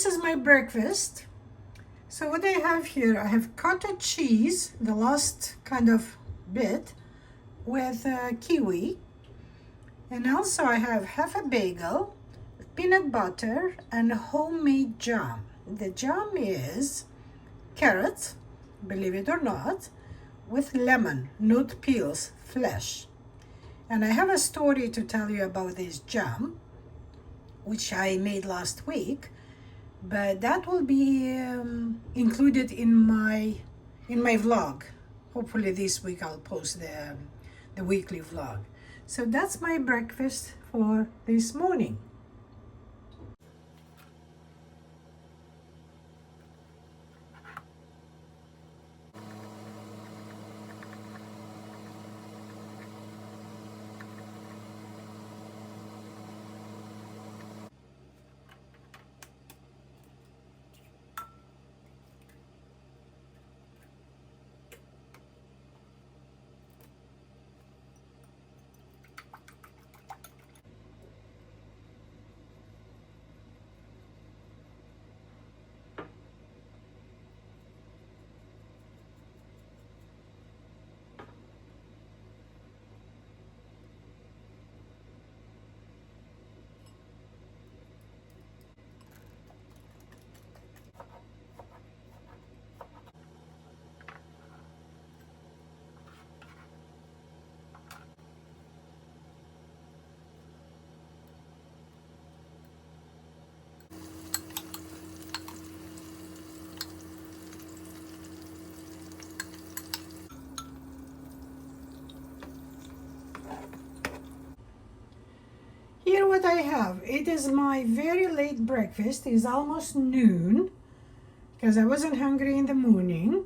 this is my breakfast. So what I have here, I have cottage cheese, the last kind of bit, with kiwi. And also I have half a bagel, peanut butter, and homemade jam. The jam is carrot, believe it or not, with lemon, not peels, flesh. And I have a story to tell you about this jam, which I made last week, but that will be included in my vlog. Hopefully this week I'll post the weekly vlog. So that's my breakfast for this morning. Here what I have, it is my very late breakfast. It's almost noon because I wasn't hungry in the morning.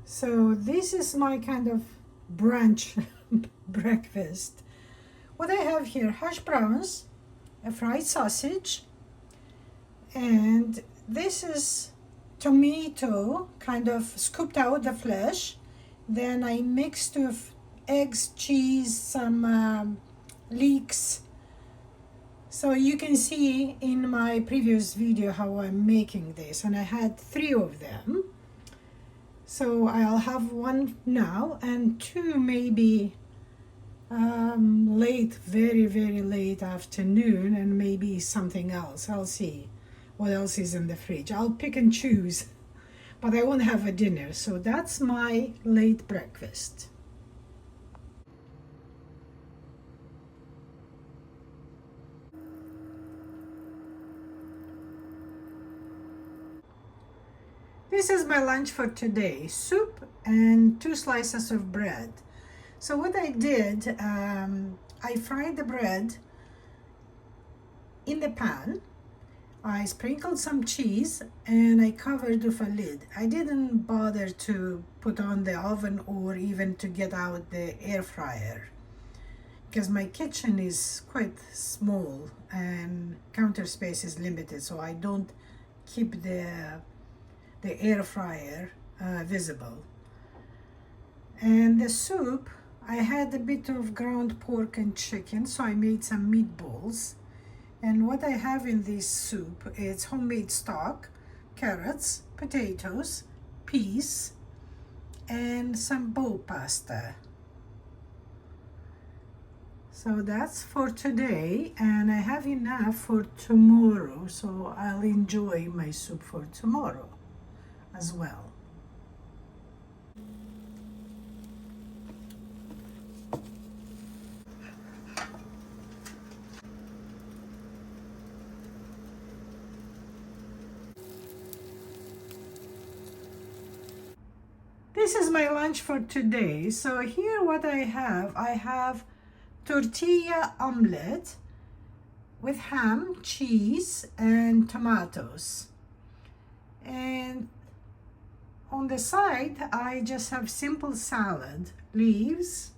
So this is my kind of brunch breakfast. What I have here, hash browns, a fried sausage, and this is tomato, kind of scooped out the flesh. Then I mixed with eggs, cheese, some leeks. So you can see in my previous video how I'm making this, and I had 3 of them. So I'll have 1 now and 2 maybe late, very late afternoon, and maybe something else. I'll see what else is in the fridge. I'll pick and choose, but I won't have a dinner. So that's my late breakfast. This is my lunch for today, soup and 2 slices of bread. So what I did, I fried the bread in the pan. I sprinkled some cheese and I covered with a lid. I didn't bother to put on the oven or even to get out the air fryer because my kitchen is quite small and counter space is limited, so I don't keep the air fryer visible. And the soup, I had a bit of ground pork and chicken, so I made some meatballs. And what I have in this soup is homemade stock, carrots, potatoes, peas, and some bowl pasta. So that's for today, and I have enough for tomorrow, so I'll enjoy my soup for tomorrow as well. This is my lunch for today. So here what I have tortilla omelette with ham, cheese, and tomatoes. And on the side, I just have simple salad leaves,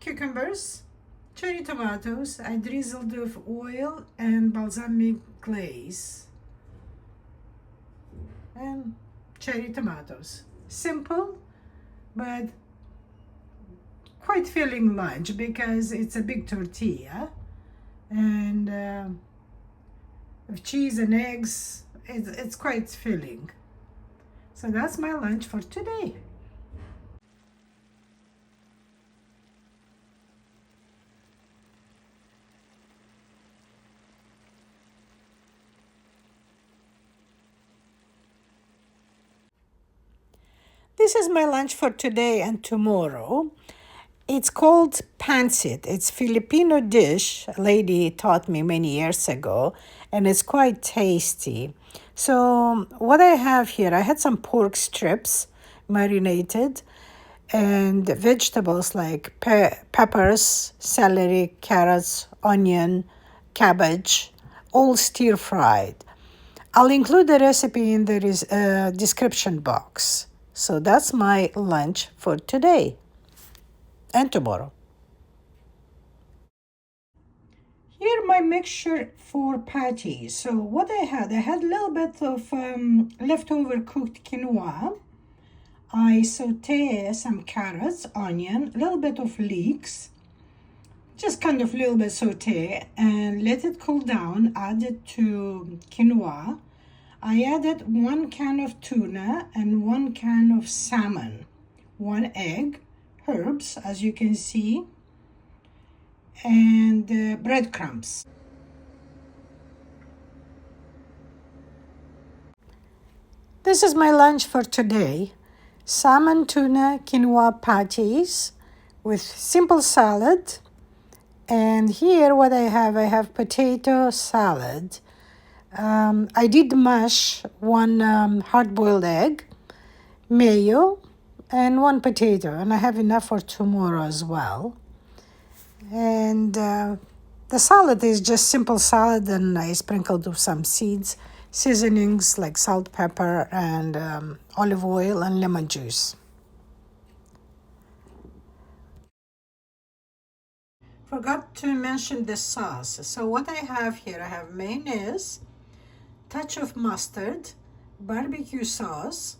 cucumbers, cherry tomatoes. I drizzled with oil and balsamic glaze, and cherry tomatoes. Simple, but quite filling lunch because it's a big tortilla, and with cheese and eggs. It's quite filling. So that's my lunch for today. This is my lunch for today and tomorrow. It's called pancit. It's Filipino dish. A lady taught me many years ago, and it's quite tasty. So what I have here, I had some pork strips marinated, and vegetables like peppers, celery, carrots, onion, cabbage, all stir fried. I'll include the recipe in the description box. So that's my lunch for today and tomorrow. Here my mixture for patties. So what I had a little bit of leftover cooked quinoa. I saute some carrots, onion, a little bit of leeks, just kind of a little bit saute, and let it cool down. Add it to quinoa. I added 1 can of tuna and 1 can of salmon, 1 egg, herbs, as you can see, and breadcrumbs. This is my lunch for today. Salmon, tuna, quinoa patties with simple salad. And here what I have potato salad. I did mash 1 hard-boiled egg, mayo, and 1 potato. And I have enough for tomorrow as well. And the salad is just simple salad, and I sprinkled with some seeds, seasonings like salt, pepper, and olive oil and lemon juice. Forgot to mention the sauce. So what I have here, I have mayonnaise, touch of mustard, barbecue sauce,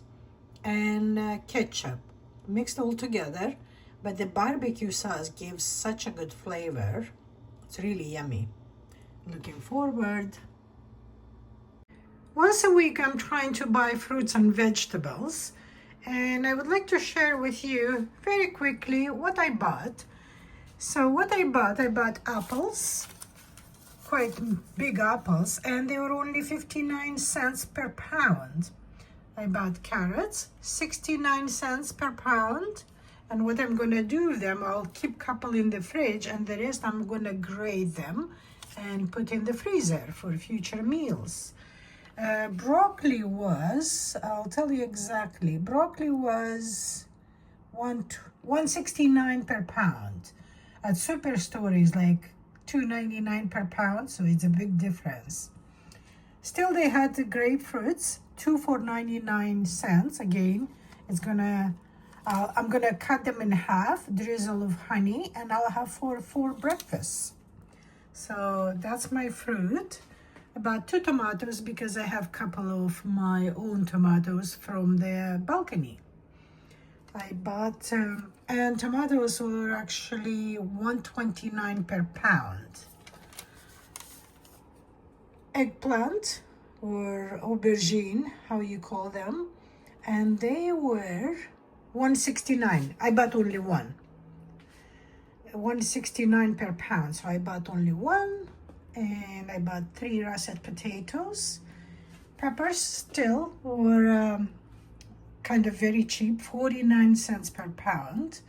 and ketchup mixed all together. But the barbecue sauce gives such a good flavor. It's really yummy. Looking forward. Once a week I'm trying to buy fruits and vegetables, and I would like to share with you very quickly what I bought. So what I bought apples, quite big apples, and they were only 59 cents per pound. I bought carrots, 69 cents per pound. And what I'm going to do with them, I'll keep a couple in the fridge, and the rest I'm going to grate them and put in the freezer for future meals. Broccoli was, I'll tell you exactly, broccoli was 169 per pound. At superstore is like $2.99 per pound, so it's a big difference. Still, they had the grapefruits, 2 for 99 cents. Again, I'm gonna cut them in half, drizzle of honey, and I'll have for breakfast. So that's my fruit. About 2 tomatoes because I have a couple of my own tomatoes from the balcony. I bought, and tomatoes were actually $1.29 per pound. Eggplant, or aubergine, how you call them, and they were $1.69. I bought only one. $1.69 per pound, so I bought only one. And I bought 3 russet potatoes. Peppers still were kind of very cheap, 49 cents per pound.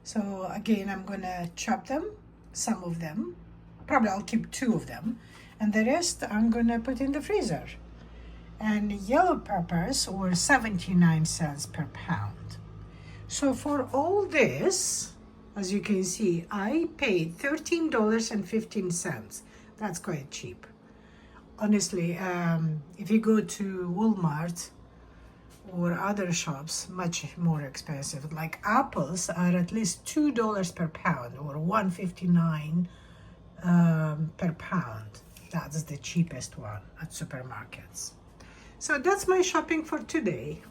So again, I'm gonna chop them, some of them. Probably I'll keep 2 of them. And the rest I'm gonna put in the freezer. And yellow peppers were 79 cents per pound. So for all this, as you can see, I paid $13.15. That's quite cheap. Honestly, if you go to Walmart or other shops, much more expensive. Like apples are at least $2 per pound or $1.59 per pound. That's the cheapest one at supermarkets. So that's my shopping for today.